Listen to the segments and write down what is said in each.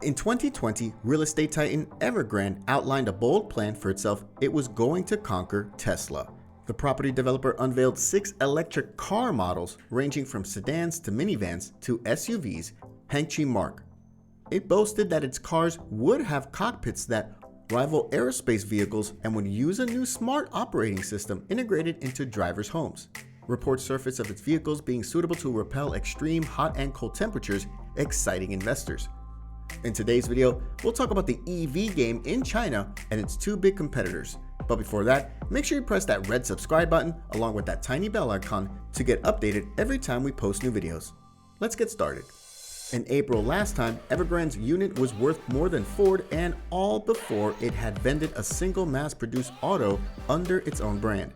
In 2020, real estate titan Evergrande outlined a bold plan for itself. It was going to conquer Tesla. The property developer unveiled 6 electric car models ranging from sedans to minivans to SUVs Hengchi marque. It boasted that its cars would have cockpits that rival aerospace vehicles and would use a new smart operating system integrated into drivers' homes. Reports surfaced of its vehicles being suitable to repel extreme hot and cold temperatures, exciting investors. In today's video, we'll talk about the EV game in China and its 2 big competitors. But before that, make sure you press that red subscribe button along with that tiny bell icon to get updated every time we post new videos. Let's get started. In April last time, Evergrande's unit was worth more than Ford, and all before it had vended a single mass-produced auto under its own brand.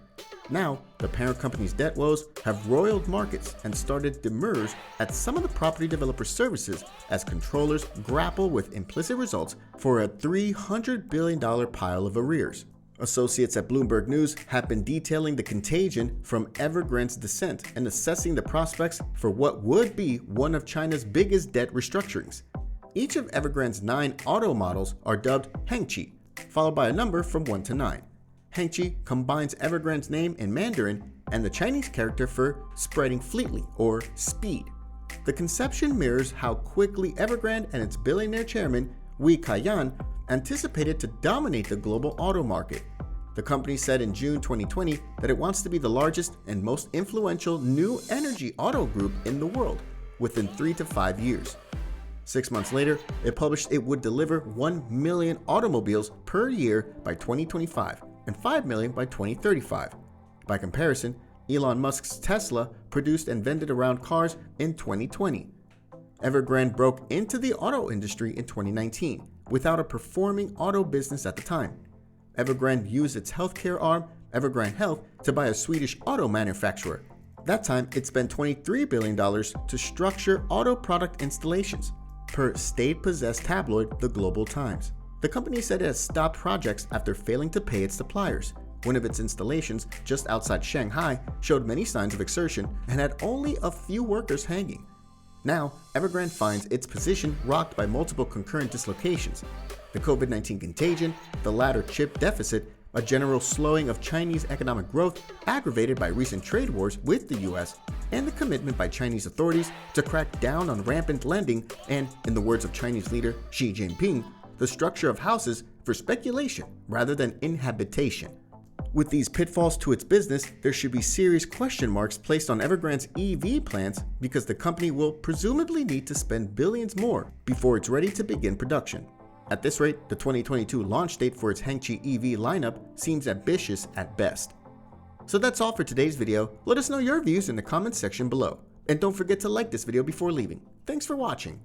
Now, the parent company's debt woes have roiled markets and started demurs at some of the property developer services as controllers grapple with implicit results for a $300 billion pile of arrears. Associates at Bloomberg News have been detailing the contagion from Evergrande's descent and assessing the prospects for what would be one of China's biggest debt restructurings. Each of Evergrande's 9 auto models are dubbed Hengchi, followed by a number from 1 to 9. Hengchi combines Evergrande's name in Mandarin and the Chinese character for spreading fleetly or speed. The conception mirrors how quickly Evergrande and its billionaire chairman, Wei Kaiyan, anticipated to dominate the global auto market. The company said in June 2020 that it wants to be the largest and most influential new energy auto group in the world within 3 to 5 years. 6 months later, it published it would deliver 1 million automobiles per year by 2025 and 5 million by 2035. By comparison, Elon Musk's Tesla produced and vended around cars in 2020. Evergrande broke into the auto industry in 2019 without a performing auto business at the time. Evergrande used its healthcare arm, Evergrande Health, to buy a Swedish auto manufacturer. That time, it spent $23 billion to structure auto product installations, per state-possessed tabloid The Global Times. The company said it has stopped projects after failing to pay its suppliers. One of its installations, just outside Shanghai, showed many signs of exertion and had only a few workers hanging. Now, Evergrande finds its position rocked by multiple concurrent dislocations: the COVID-19 contagion, the latter chip deficit, a general slowing of Chinese economic growth aggravated by recent trade wars with the US, and the commitment by Chinese authorities to crack down on rampant lending and, in the words of Chinese leader Xi Jinping, the structure of houses for speculation rather than inhabitation. With these pitfalls to its business, there should be serious question marks placed on Evergrande's EV plans because the company will presumably need to spend billions more before it's ready to begin production. At this rate, the 2022 launch date for its Hengchi EV lineup seems ambitious at best. So that's all for today's video. Let us know your views in the comments section below. And don't forget to like this video before leaving. Thanks for watching.